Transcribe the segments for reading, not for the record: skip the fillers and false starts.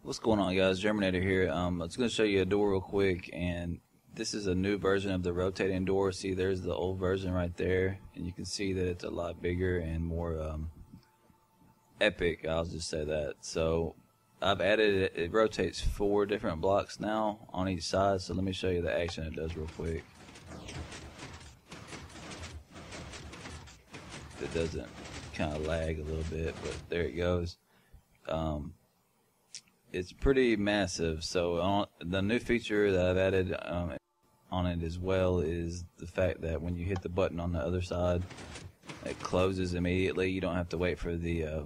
What's going on, guys? Germinator here. I was going to show you a door real quick, and this is a new version of the rotating door. See, there's the old version right there, and you can see that it's a lot bigger and more epic. I'll just say that. So I've added it. It rotates 4 different blocks now on each side. So let me show you the action it does real quick. It doesn't kind of lag a little bit, but there it goes. It's pretty massive. So the new feature that I've added on it as well is the fact that when you hit the button on the other side, it closes immediately. You don't have to wait for the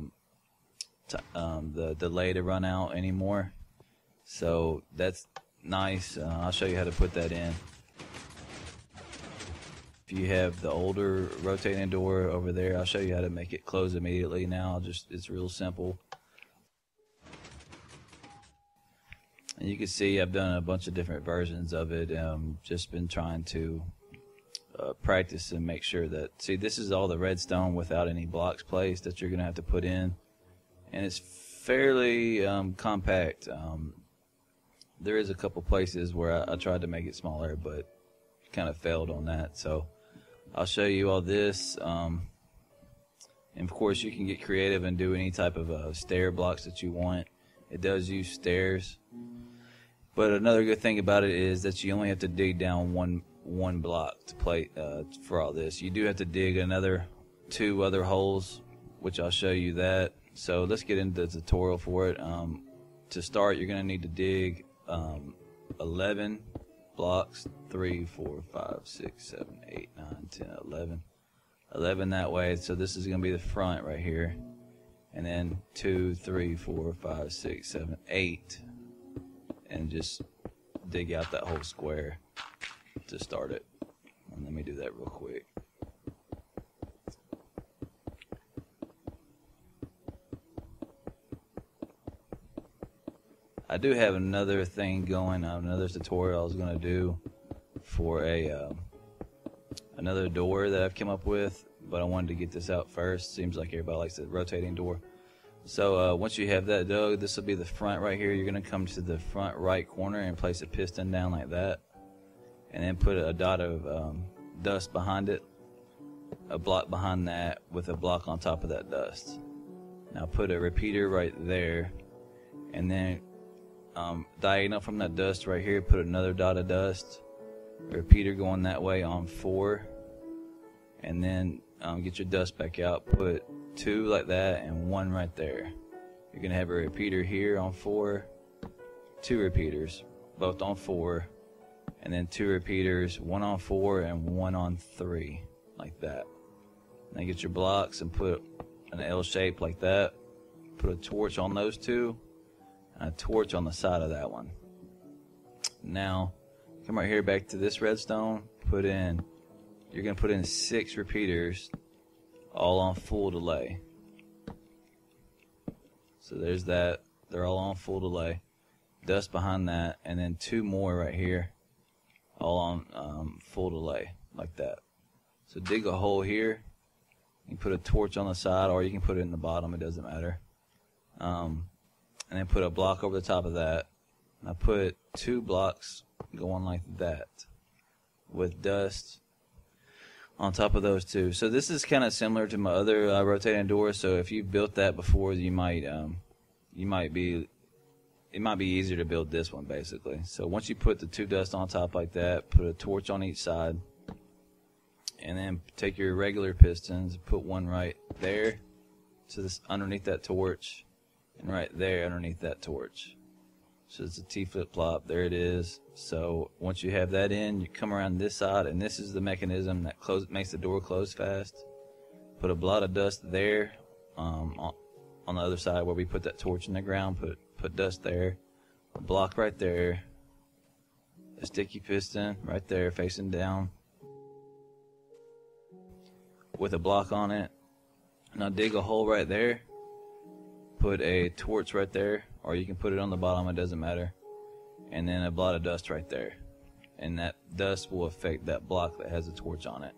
delay to run out anymore. So that's nice. I'll show you how to put that in. If you have the older rotating door over there, I'll show you how to make it close immediately now. It's real simple. And you can see I've done a bunch of different versions of it. Just been trying to practice and make sure that, see, this is all the redstone without any blocks placed that you're going to have to put in. And it's fairly compact. There is a couple places where I tried to make it smaller, but kind of failed on that. So I'll show you all this. And of course, you can get creative and do any type of stair blocks that you want. It does use stairs. But another good thing about it is that you only have to dig down one block to play for all this. You do have to dig another 2 other holes, which I'll show you that. So let's get into the tutorial for it. To start, you're going to need to dig 11 blocks, 3, 4, 5, 6, 7, 8, 9, 10, 11. 11 that way. So this is going to be the front right here. And then 2, 3, 4, 5, 6, 7, 8. And just dig out that whole square to start it. And let me do that real quick. I do have another thing going, another tutorial I was going to do for another door that I've come up with, but I wanted to get this out first. Seems like everybody likes the rotating door. So once you have that dug, this will be the front right here. You're going to come to the front right corner and place a piston down like that, and then put a dot of dust behind it, a block behind that with a block on top of that dust. Now put a repeater right there, and then diagonal from that dust right here, put another dot of dust, a repeater going that way on 4, and then get your dust back out, put 2 like that and 1 right there. You're going to have a repeater here on 4, 2 repeaters, both on 4, and then 2 repeaters, 1 on 4 and 1 on 3, like that. Then get your blocks and put an L shape like that, put a torch on those 2, and a torch on the side of that one. Now, come right here back to this redstone, you're going to put in 6 repeaters, all on full delay. So there's that. They're all on full delay. Dust behind that, and then 2 more right here, all on full delay, like that. So dig a hole here. You can put a torch on the side, or you can put it in the bottom. It doesn't matter. And then put a block over the top of that. And I put 2 blocks going like that, with dust on top of those 2. So this is kind of similar to my other rotating door. So if you've built that before, it might be easier to build this one, basically. So once you put the 2 dust on top like that, put a torch on each side, and then take your regular pistons, put 1 right there to this underneath that torch, and right there underneath that torch. So it's a T flip-flop. There it is. So once you have that in, you come around this side, and this is the mechanism that makes the door close fast. Put a blot of dust there on the other side where we put that torch in the ground. Put dust there. A block right there. A sticky piston right there facing down with a block on it. Now dig a hole right there. Put a torch right there, or you can put it on the bottom, it doesn't matter. And then a blot of dust right there. And that dust will affect that block that has a torch on it.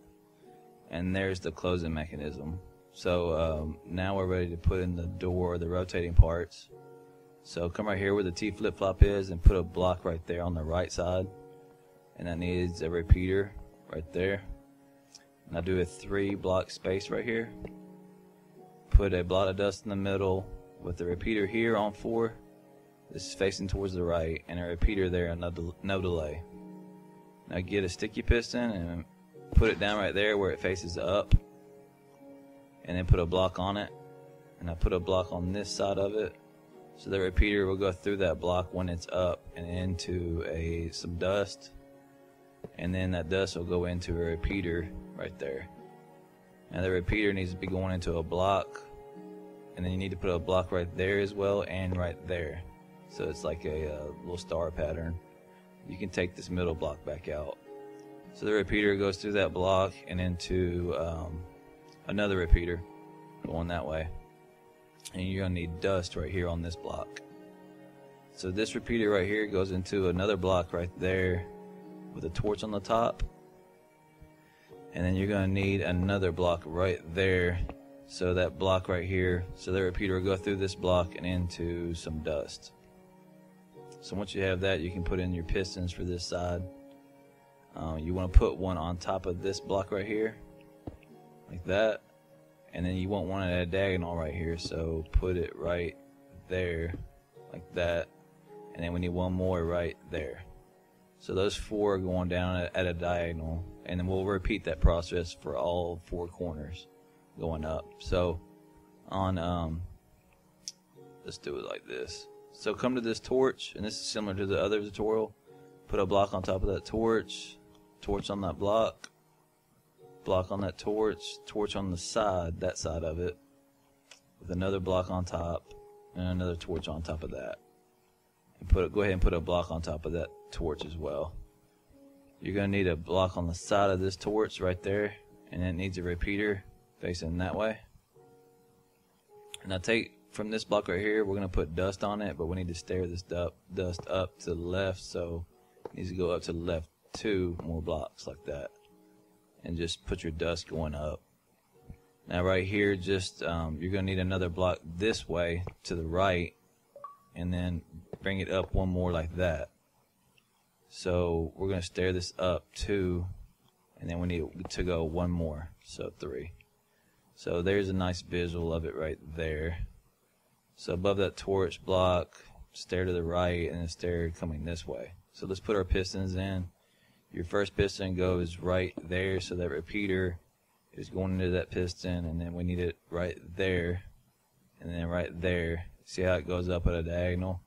And there's the closing mechanism. So now we're ready to put in the door, the rotating parts. So come right here where the T flip-flop is and put a block right there on the right side, and that needs a repeater right there. Now do a 3 block space right here, put a blot of dust in the middle with the repeater here on 4. This is facing towards the right, and a repeater there and no delay. Now get a sticky piston and put it down right there where it faces up, and then put a block on it, and I put a block on this side of it, so the repeater will go through that block when it's up and into some dust, and then that dust will go into a repeater right there. Now the repeater needs to be going into a block, and then you need to put a block right there as well and right there, so it's like a little star pattern. You can take this middle block back out. So the repeater goes through that block and into another repeater going that way. And you're going to need dust right here on this block. So this repeater right here goes into another block right there with a torch on the top. And then you're going to need another block right there. So that block right here, so the repeater will go through this block and into some dust. So once you have that, you can put in your pistons for this side. You want to put one on top of this block right here, like that. And then you want one at a diagonal right here, so put it right there, like that. And then we need one more right there. So those 4 are going down at a diagonal, and then we'll repeat that process for all 4 corners going up. So on, let's do it like this. So come to this torch, and this is similar to the other tutorial. Put a block on top of that torch, torch on that block, block on that torch, torch on the side, that side of it, with another block on top, and another torch on top of that. And go ahead and put a block on top of that torch as well. You're going to need a block on the side of this torch right there, and it needs a repeater facing that way. And now take from this block right here, we're going to put dust on it, but we need to stair this dust up to the left, so it needs to go up to the left 2 more blocks like that. And just put your dust going up. Now right here, just you're going to need another block this way to the right, and then bring it up 1 more like that. So we're going to stair this up 2, and then we need to go 1 more, so 3. So there's a nice visual of it right there. So above that torch block, stair to the right, and then stair coming this way. So let's put our pistons in. Your first piston goes right there, so that repeater is going into that piston, and then we need it right there, and then right there. See how it goes up at a diagonal?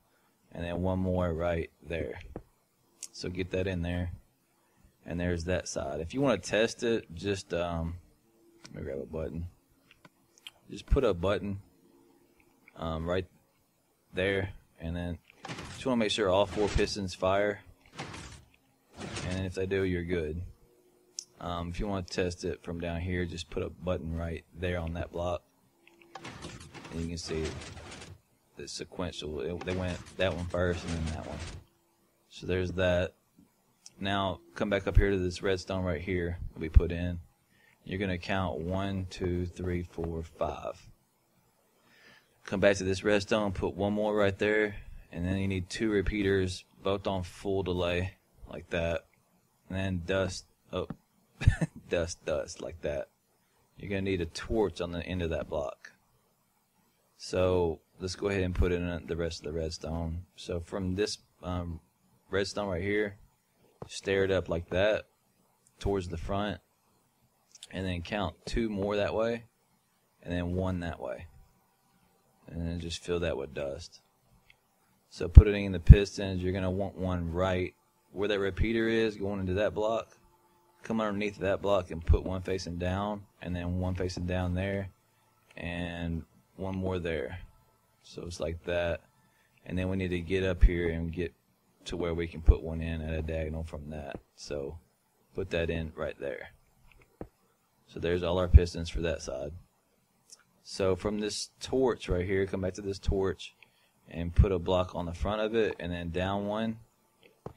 And then 1 more right there. So get that in there. And there's that side. If you want to test it, just let me grab a button. Just put a button right there, and then just want to make sure all 4 pistons fire, and if they do, you're good. If you want to test it from down here, just put a button right there on that block, and you can see the sequential. They went that one first and then that one. So there's that. Now come back up here to this redstone right here that we put in. You're going to count 1, 2, 3, 4, 5. Come back to this redstone, put 1 more right there, and then you need 2 repeaters, both on full delay, like that. And then dust, dust, like that. You're going to need a torch on the end of that block. So let's go ahead and put in the rest of the redstone. So from this redstone right here, stair it up like that towards the front, and then count 2 more that way, and then 1 that way. And then just fill that with dust. So put it in the pistons. You're going to want one right where that repeater is going into that block. Come underneath that block and put 1 facing down, and then 1 facing down there, and 1 more there. So it's like that. And then we need to get up here and get to where we can put 1 in at a diagonal from that. So put that in right there. So there's all our pistons for that side. So from this torch right here, come back to this torch and put a block on the front of it, and then down 1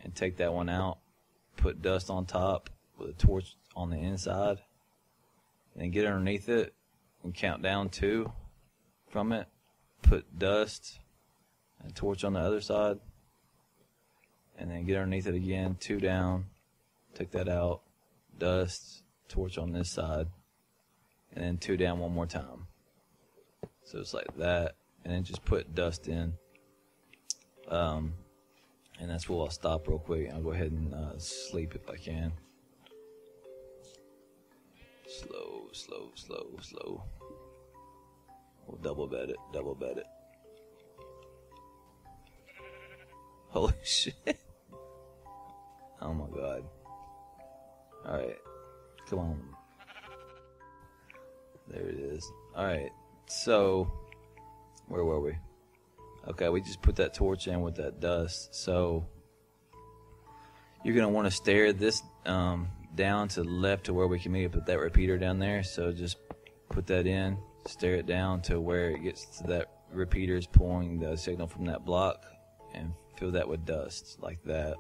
and take that one out. Put dust on top with a torch on the inside, and then get underneath it and count down 2 from it. Put dust, and torch on the other side, and then get underneath it again, 2 down, take that out, dust, torch on this side, and then 2 down one more time. So it's like that, and then just put dust in. And that's where I'll stop real quick. I'll go ahead and sleep if I can. Slow, slow, slow, slow. We'll double bed it, double bed it. Holy shit. Oh my god. Alright. Come on. There it is. Alright. So, where were we? Okay, we just put that torch in with that dust. So, you're going to want to stare this down to the left to where we can maybe put that repeater down there. So, just put that in, stare it down to where it gets to that repeater is pulling the signal from that block, and fill that with dust, like that.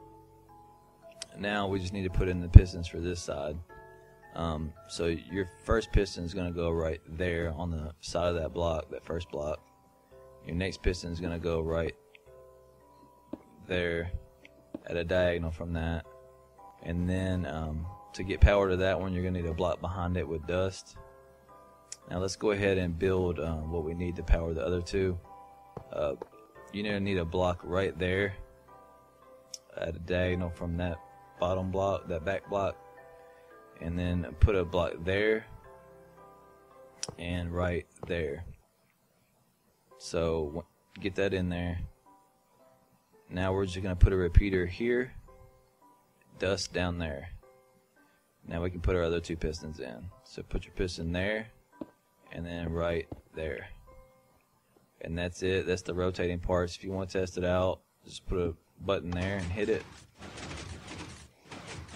Now, we just need to put in the pistons for this side. So, your first piston is going to go right there on the side of that block, that first block. Your next piston is going to go right there at a diagonal from that. And then to get power to that one, you're going to need a block behind it with dust. Now let's go ahead and build what we need to power the other two. You're going to need a block right there at a diagonal from that bottom block, that back block. And then put a block there and right there. So get that in there. Now we're just going to put a repeater here, dust down there. Now we can put our other 2 pistons in. So put your piston there and then right there. And that's it. That's the rotating parts. If you want to test it out, just put a button there and hit it.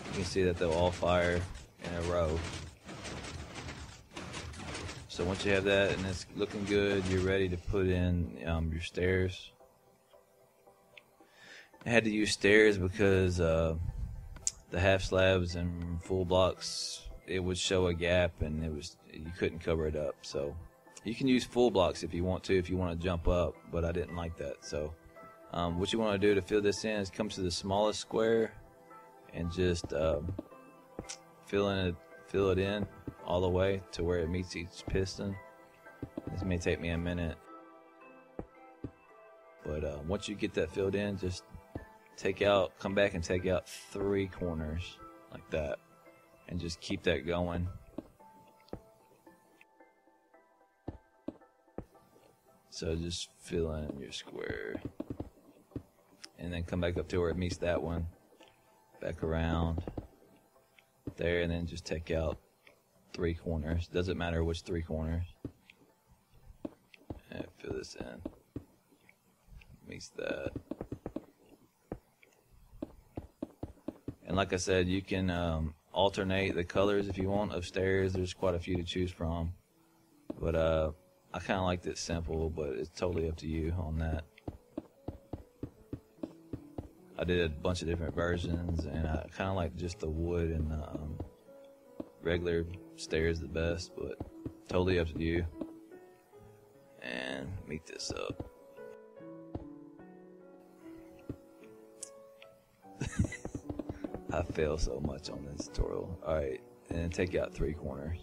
You can see that they'll all fire in a row. So once you have that and it's looking good, you're ready to put in your stairs. I had to use stairs because the half slabs and full blocks, it would show a gap and you couldn't cover it up. So you can use full blocks if you want to jump up, but I didn't like that. So what you want to do to fill this in is come to the smallest square and just fill it in all the way to where it meets each piston. This may take me a minute, but once you get that filled in, just come back and take out 3 corners like that, and just keep that going. So just fill in your square, and then come back up to where it meets that one, back around there, and then just take out 3 corners. Doesn't matter which 3 corners. And fill this in. Meets that. And like I said, you can alternate the colors if you want upstairs. There's quite a few to choose from. But I kind of liked it simple, but it's totally up to you on that. I did a bunch of different versions, and I kind of like just the wood and the regular stairs the best, but totally up to you. And meet this up. I fail so much on this tutorial. Alright, and then take out 3 corners.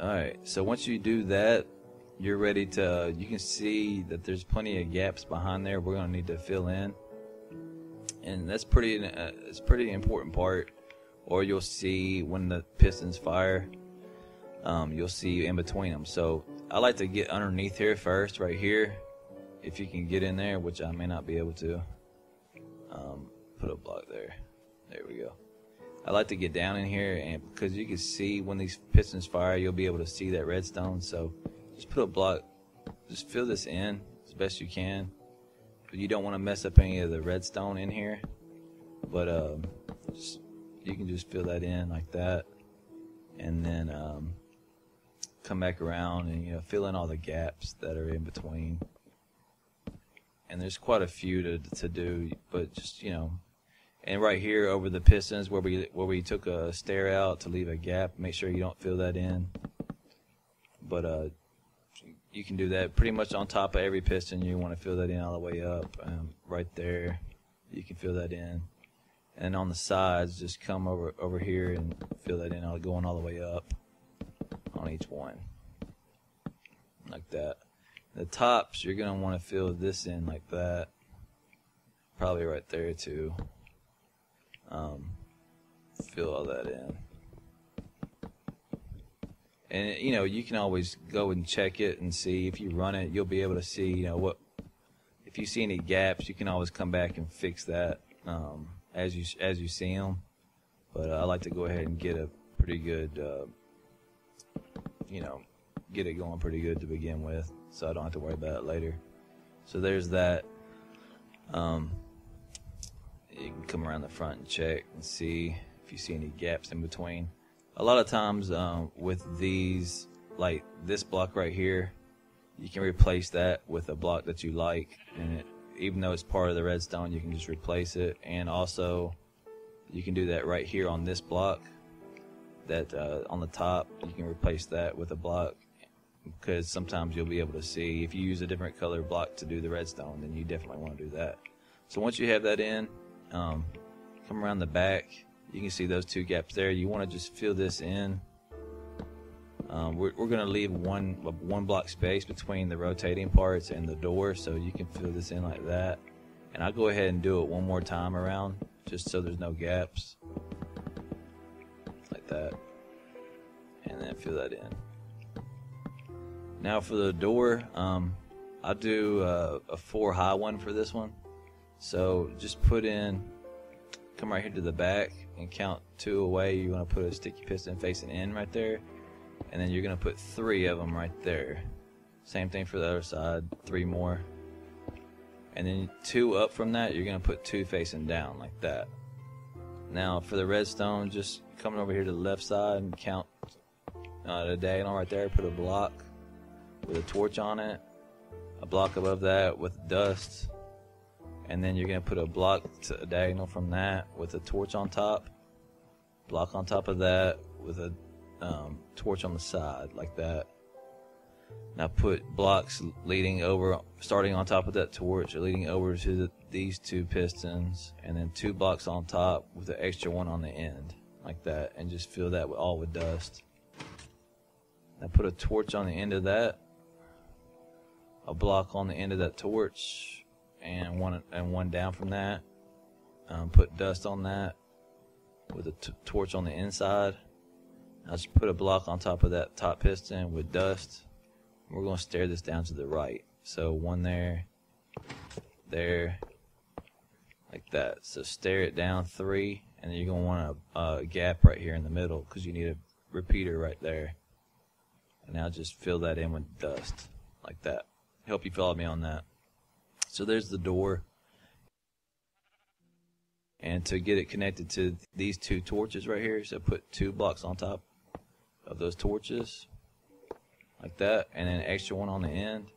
Alright, so once you do that, you're ready to, you can see that there's plenty of gaps behind there we're going to need to fill in. And that's it's a pretty important part. Or you'll see when the pistons fire, you'll see in between them. So I like to get underneath here first, right here, if you can get in there, which I may not be able to. Put a block there. There we go. I like to get down in here, and because you can see when these pistons fire, you'll be able to see that redstone. So just put a block, just fill this in as best you can. But you don't want to mess up any of the redstone in here. But you can just fill that in like that, and then come back around and fill in all the gaps that are in between. And there's quite a few to do, but just and right here over the pistons where we took a stair out to leave a gap, make sure you don't fill that in. But you can do that pretty much on top of every piston. You want to fill that in all the way up. Right there, you can fill that in. And on the sides, just come over here and fill that in, going all the way up on each one, like that. The tops, you're going to want to fill this in like that, probably right there too. Fill all that in. And you can always go and check it and see. If you run it, you'll be able to see, what, if you see any gaps, you can always come back and fix that as you see them. But I like to go ahead and get a pretty good, get it going pretty good to begin with, so I don't have to worry about it later. So there's that. You can come around the front and check and see if you see any gaps in between. A lot of times with these, like this block right here, you can replace that with a block that you like, and even though it's part of the redstone, you can just replace it. And also you can do that right here on this block, that on the top, you can replace that with a block, because sometimes you'll be able to see if you use a different color block to do the redstone, then you definitely want to do that. So once you have that in, come around the back, you can see those two gaps there. You want to just fill this in. We're going to leave one block space between the rotating parts and the door, so you can fill this in like that. And I'll go ahead and do it one more time around, just so there's no gaps, like that. And then fill that in. Now for the door, I'll do a 4 high one for this one. So just come right here to the back and count 2 away. You want to put a sticky piston facing in right there, and then you're going to put 3 of them right there. Same thing for the other side, 3 more. And then 2 up from that, you're going to put 2 facing down like that. Now for the redstone, just coming over here to the left side and count the diagonal right there, put a block with a torch on it, a block above that with dust, and then you're going to put a block to a diagonal from that with a torch on top, block on top of that with a torch on the side like that. Now put blocks leading over, starting on top of that torch, leading over to these 2 pistons, and then 2 blocks on top with an extra one on the end like that, and just fill that all with dust. Now put a torch on the end of that, a block on the end of that torch, and one down from that. Put dust on that with a torch on the inside. I'll just put a block on top of that top piston with dust. We're going to stare this down to the right. So 1 there, like that. So stare it down 3, and then you're going to want a gap right here in the middle, because you need a repeater right there. And now just fill that in with dust like that. I hope you followed me on that. So there's the door. And to get it connected to these 2 torches right here, so put 2 blocks on top of those torches like that, and then an extra one on the end,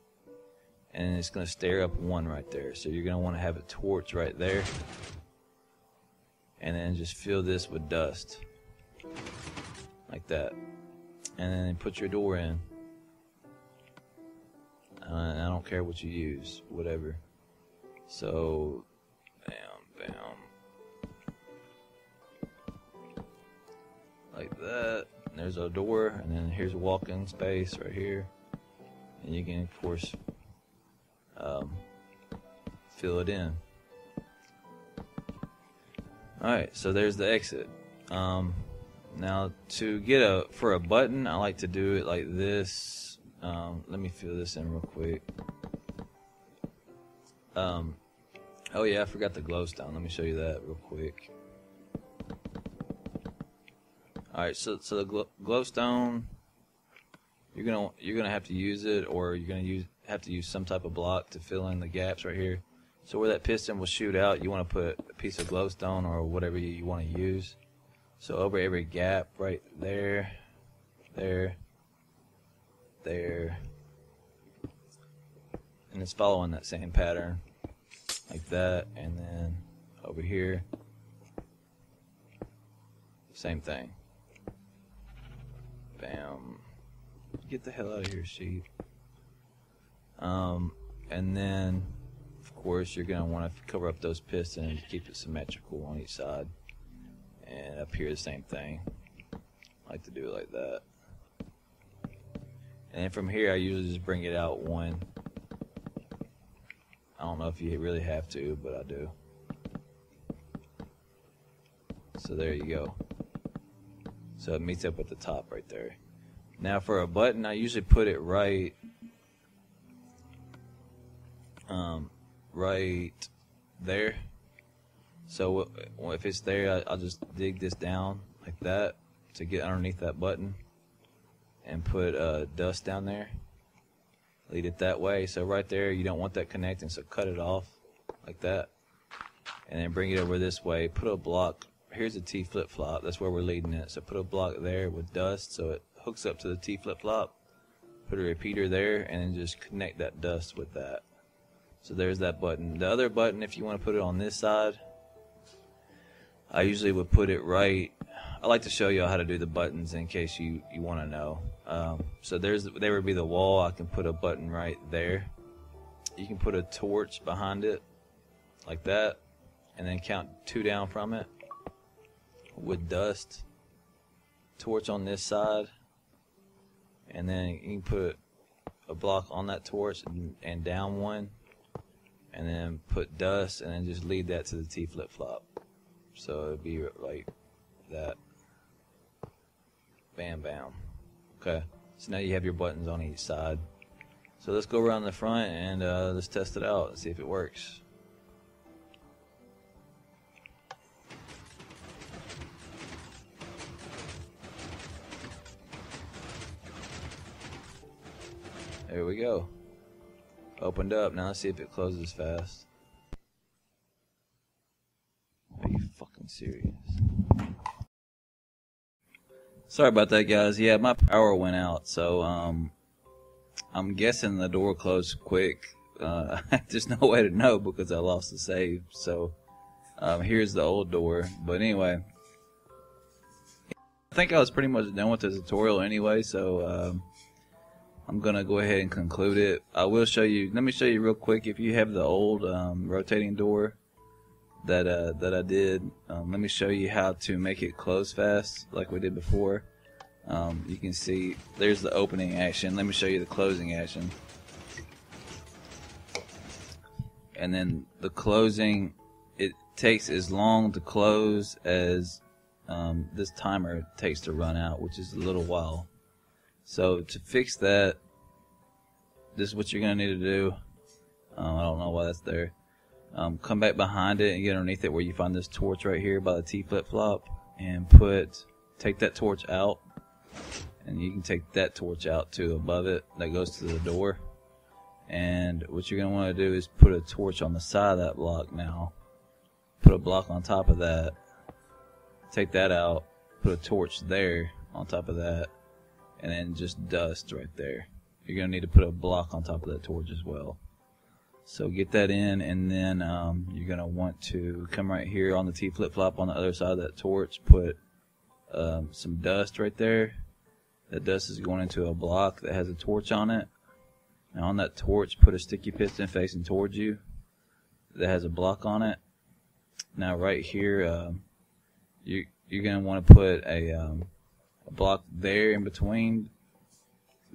and it's going to stare up 1 right there. So you're going to want to have a torch right there, and then just fill this with dust like that, and then put your door in. I don't care what you use, whatever. So bam, like that. And there's our door, and then here's a walk-in space right here, and you can of course fill it in. Alright, so there's the exit. Now to get for a button, I like to do it like this. Let me fill this in real quick. Oh yeah, I forgot the glowstone. Let me show you that real quick. Alright, so the glowstone, you're gonna have to use it, or you're gonna have to use some type of block to fill in the gaps right here. So where that piston will shoot out, you want to put a piece of glowstone or whatever you want to use. So over every gap, right there, there, and it's following that same pattern like that, and then over here, same thing. Bam. Get the hell out of here, sheep. And then of course you're going to want to cover up those pistons, keep it symmetrical on each side. And up here the same thing. I like to do it like that. And then from here I usually just bring it out one. I don't know if you really have to, but I do. So there you go. So it meets up with the top right there. Now for a button, I usually put it right there. So if it's there, I'll just dig this down like that to get underneath that button and put dust down there. Lead it that way. So right there, you don't want that connecting, so cut it off like that. And then bring it over this way. Put a block. Here's a T flip-flop. That's where we're leading it. So put a block there with dust so it hooks up to the T flip-flop. Put a repeater there and then just connect that dust with that. So there's that button. The other button, if you want to put it on this side, I usually would put it right. I like to show you how to do the buttons in case you want to know. So there would be the wall. I can put a button right there. You can put a torch behind it like that and then count 2 down from it with dust. Torch on this side, and then you can put a block on that torch and down one, and then put dust and then just lead that to the T flip-flop. So it'd be like that. Bam, bam. Okay, so now you have your buttons on each side. So let's go around the front and let's test it out and see if it works. There we go. Opened up. Now let's see if it closes fast. Are you fucking serious? Sorry about that, guys. Yeah, my power went out, so I'm guessing the door closed quick. There's no way to know because I lost the save. So here's the old door. But anyway, I think I was pretty much done with the tutorial anyway, so I'm gonna go ahead and conclude it. I will show you. Let me show you real quick. If you have the old rotating door that I did, let me show you how to make it close fast, like we did before. You can see there's the opening action. Let me show you the closing action. And then the closing, it takes as long to close as this timer takes to run out, which is a little while. So to fix that, this is what you're going to need to do. I don't know why that's there. Come back behind it and get underneath it where you find this torch right here by the T flip-flop, and take that torch out, and you can take that torch out too above it that goes to the door. And what you're going to want to do is put a torch on the side of that block now. Put a block on top of that. Take that out. Put a torch there on top of that. And then just dust right there. You're going to need to put a block on top of that torch as well. So get that in, and then you're going to want to come right here on the T flip-flop on the other side of that torch, put some dust right there. That dust is going into a block that has a torch on it. Now on that torch, put a sticky piston facing towards you that has a block on it. Now right here, you're going to want to put a block there in between,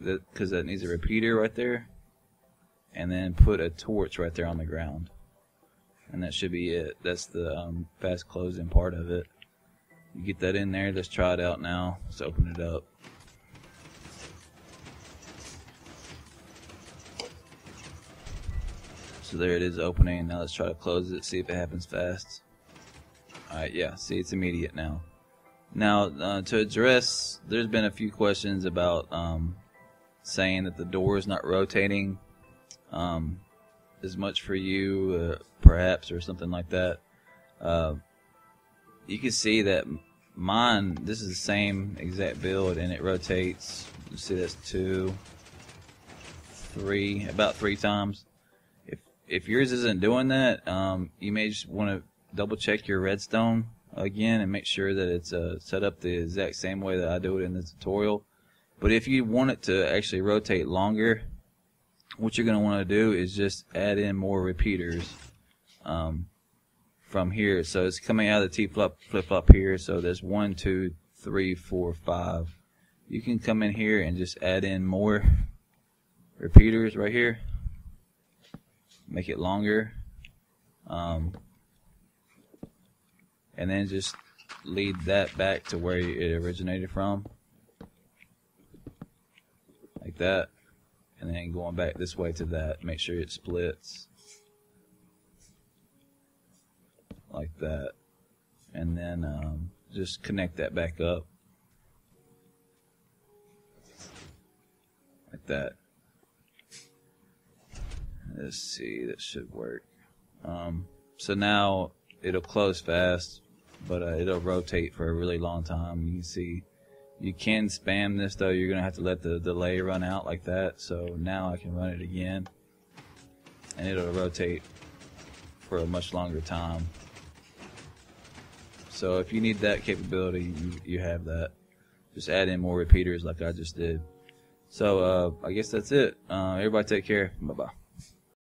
because that needs a repeater right there, and then put a torch right there on the ground, and that should be it. That's the fast closing part of it. You get that in there. Let's try it out now. Let's open it up. So there it is opening. Now let's try to close it, see if it happens fast. Alright, yeah, see, it's immediate now. Now, to address, there's been a few questions about saying that the door is not rotating as much for you, perhaps, or something like that. You can see that mine, this is the same exact build, and it rotates. You see that's 2, 3, about 3 times. If yours isn't doing that, you may just want to double check your redstone again and make sure that it's set up the exact same way that I do it in the tutorial. But if you want it to actually rotate longer, what you're going to want to do is just add in more repeaters from here. So it's coming out of the T-flip-flop here. So there's 1, 2, 3, 4, 5. You can come in here and just add in more repeaters right here. Make it longer. And then just lead that back to where it originated from. Like that. And then going back this way to that. Make sure it splits. Like that. And then just connect that back up. Like that. Let's see, that should work. So now it'll close fast, but it'll rotate for a really long time. You can see you can spam this though. You're gonna have to let the delay run out like that. So now I can run it again and it'll rotate for a much longer time. So if you need that capability, you have that. Just add in more repeaters like I just did. So I guess that's it. Everybody take care. Bye bye.